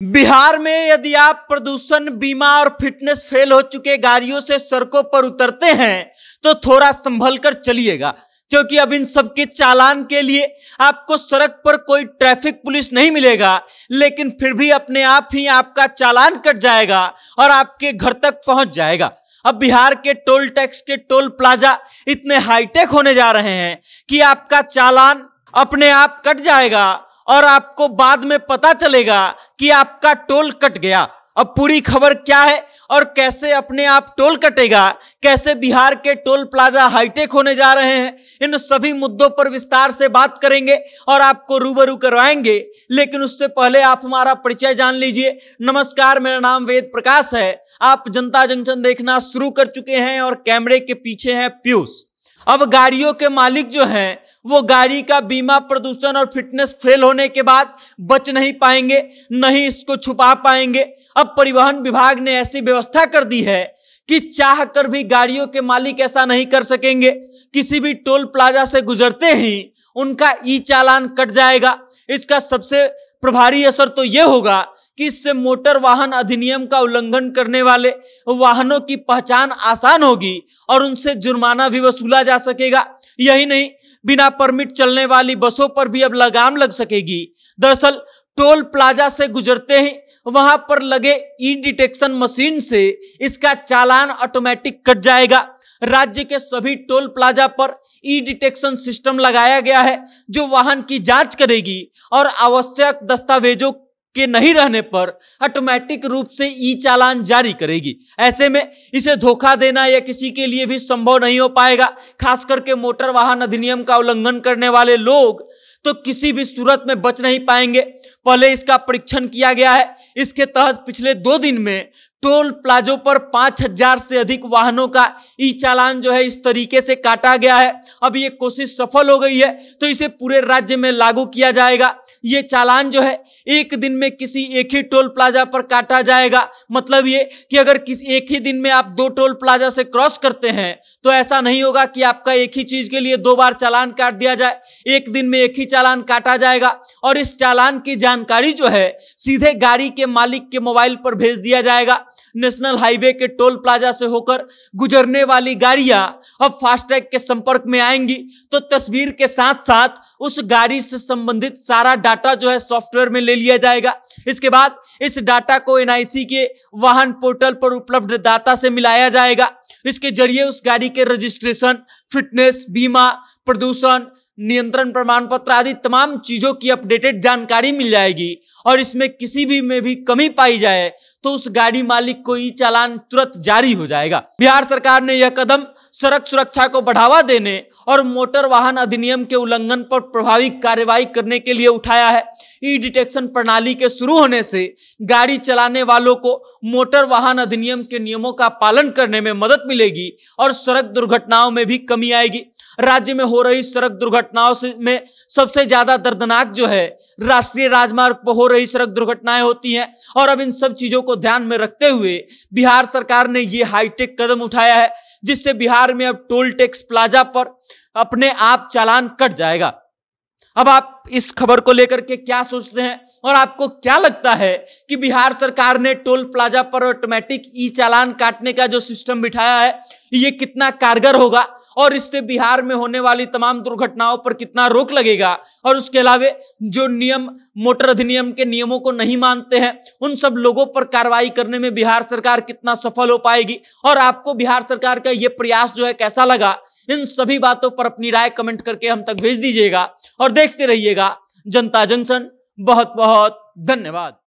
बिहार में यदि आप प्रदूषण बीमा और फिटनेस फेल हो चुके गाड़ियों से सड़कों पर उतरते हैं तो थोड़ा संभल कर चलिएगा, क्योंकि अब इन सब के चालान के लिए आपको सड़क पर कोई ट्रैफिक पुलिस नहीं मिलेगा, लेकिन फिर भी अपने आप ही आपका चालान कट जाएगा और आपके घर तक पहुंच जाएगा। अब बिहार के टोल टैक्स के टोल प्लाजा इतने हाईटेक होने जा रहे हैं कि आपका चालान अपने आप कट जाएगा और आपको बाद में पता चलेगा कि आपका टोल कट गया। अब पूरी खबर क्या है और कैसे अपने आप टोल कटेगा, कैसे बिहार के टोल प्लाजा हाईटेक होने जा रहे हैं, इन सभी मुद्दों पर विस्तार से बात करेंगे और आपको रूबरू करवाएंगे। लेकिन उससे पहले आप हमारा परिचय जान लीजिए। नमस्कार, मेरा नाम वेद प्रकाश है। आप जनता जंक्शन देखना शुरू कर चुके हैं और कैमरे के पीछे हैं पीयूष। अब गाड़ियों के मालिक जो हैं वो गाड़ी का बीमा, प्रदूषण और फिटनेस फेल होने के बाद बच नहीं पाएंगे, नहीं इसको छुपा पाएंगे। अब परिवहन विभाग ने ऐसी व्यवस्था कर दी है कि चाह कर भी गाड़ियों के मालिक ऐसा नहीं कर सकेंगे। किसी भी टोल प्लाजा से गुजरते ही उनका ई चालान कट जाएगा। इसका सबसे प्रभारी असर तो यह होगा कि इससे मोटर वाहन अधिनियम का उल्लंघन करने वाले वाहनों की पहचान आसान होगी और उनसे जुर्माना भी वसूला जा सकेगा। यही नहीं, बिना परमिट चलने वाली बसों पर भी अब लगाम लग सकेगी। दरअसल टोल प्लाजा से गुजरते ही वहां पर लगे ई डिटेक्शन मशीन से इसका चालान ऑटोमेटिक कट जाएगा। राज्य के सभी टोल प्लाजा पर ई डिटेक्शन सिस्टम लगाया गया है जो वाहन की जांच करेगी और आवश्यक दस्तावेजों के नहीं रहने पर ऑटोमेटिक रूप से ई चालान जारी करेगी। ऐसे में इसे धोखा देना या किसी के लिए भी संभव नहीं हो पाएगा। खास करके मोटर वाहन अधिनियम का उल्लंघन करने वाले लोग तो किसी भी सूरत में बच नहीं पाएंगे। पहले इसका परीक्षण किया गया है। इसके तहत पिछले 2 दिन में टोल प्लाजों पर 5000 से अधिक वाहनों का ई चालान जो है इस तरीके से काटा गया है। अब ये कोशिश सफल हो गई है तो इसे पूरे राज्य में लागू किया जाएगा। ये चालान जो है एक दिन में किसी एक ही टोल प्लाजा पर काटा जाएगा। मतलब ये कि अगर किसी एक ही दिन में आप 2 टोल प्लाजा से क्रॉस करते हैं तो ऐसा नहीं होगा कि आपका एक ही चीज के लिए 2 बार चालान काट दिया जाए। एक दिन में एक ही चालान काटा जाएगा और इस चालान की जानकारी जो है सीधे गाड़ी के मालिक के मोबाइल पर भेज दिया जाएगा। नेशनल हाईवे के टोल प्लाजा से होकर गुजरने वाली गाड़ियां अब फास्टैग के संपर्क में आएंगी तो तस्वीर के साथ साथ उस गाड़ी से संबंधित सारा डाटा जो है सॉफ्टवेयर में ले लिया जाएगा। इसके बाद इस डाटा को एनआईसी के वाहन पोर्टल पर उपलब्ध डाटा से मिलाया जाएगा। इसके जरिए उस गाड़ी के रजिस्ट्रेशन, फिटनेस, बीमा, प्रदूषण नियंत्रण प्रमाण पत्र आदि तमाम चीजों की अपडेटेड जानकारी मिल जाएगी और इसमें किसी भी में भी कमी पाई जाए तो उस गाड़ी मालिक को ई चालान तुरंत जारी हो जाएगा। बिहार सरकार ने यह कदम सड़क सुरक्षा को बढ़ावा देने और मोटर वाहन अधिनियम के उल्लंघन पर प्रभावी कार्रवाई करने के लिए उठाया है। ई डिटेक्शन प्रणाली के शुरू होने से गाड़ी चलाने वालों को मोटर वाहन अधिनियम के नियमों का पालन करने में मदद मिलेगी और सड़क दुर्घटनाओं में भी कमी आएगी। राज्य में हो रही सड़क दुर्घटनाओं में सबसे ज्यादा दर्दनाक जो है राष्ट्रीय राजमार्ग पर हो रही सड़क दुर्घटनाएं होती हैं और अब इन सब चीजों को ध्यान में रखते हुए बिहार सरकार ने ये हाईटेक कदम उठाया है जिससे बिहार में अब टोल टैक्स प्लाजा पर अपने आप चालान कट जाएगा। अब आप इस खबर को लेकर के क्या सोचते हैं और आपको क्या लगता है कि बिहार सरकार ने टोल प्लाजा पर ऑटोमेटिक ई चालान काटने का जो सिस्टम बिठाया है ये कितना कारगर होगा और इससे बिहार में होने वाली तमाम दुर्घटनाओं पर कितना रोक लगेगा और उसके अलावा जो नियम मोटर अधिनियम के नियमों को नहीं मानते हैं उन सब लोगों पर कार्रवाई करने में बिहार सरकार कितना सफल हो पाएगी और आपको बिहार सरकार का ये प्रयास जो है कैसा लगा, इन सभी बातों पर अपनी राय कमेंट करके हम तक भेज दीजिएगा और देखते रहिएगा जनता जंक्शन। बहुत बहुत धन्यवाद।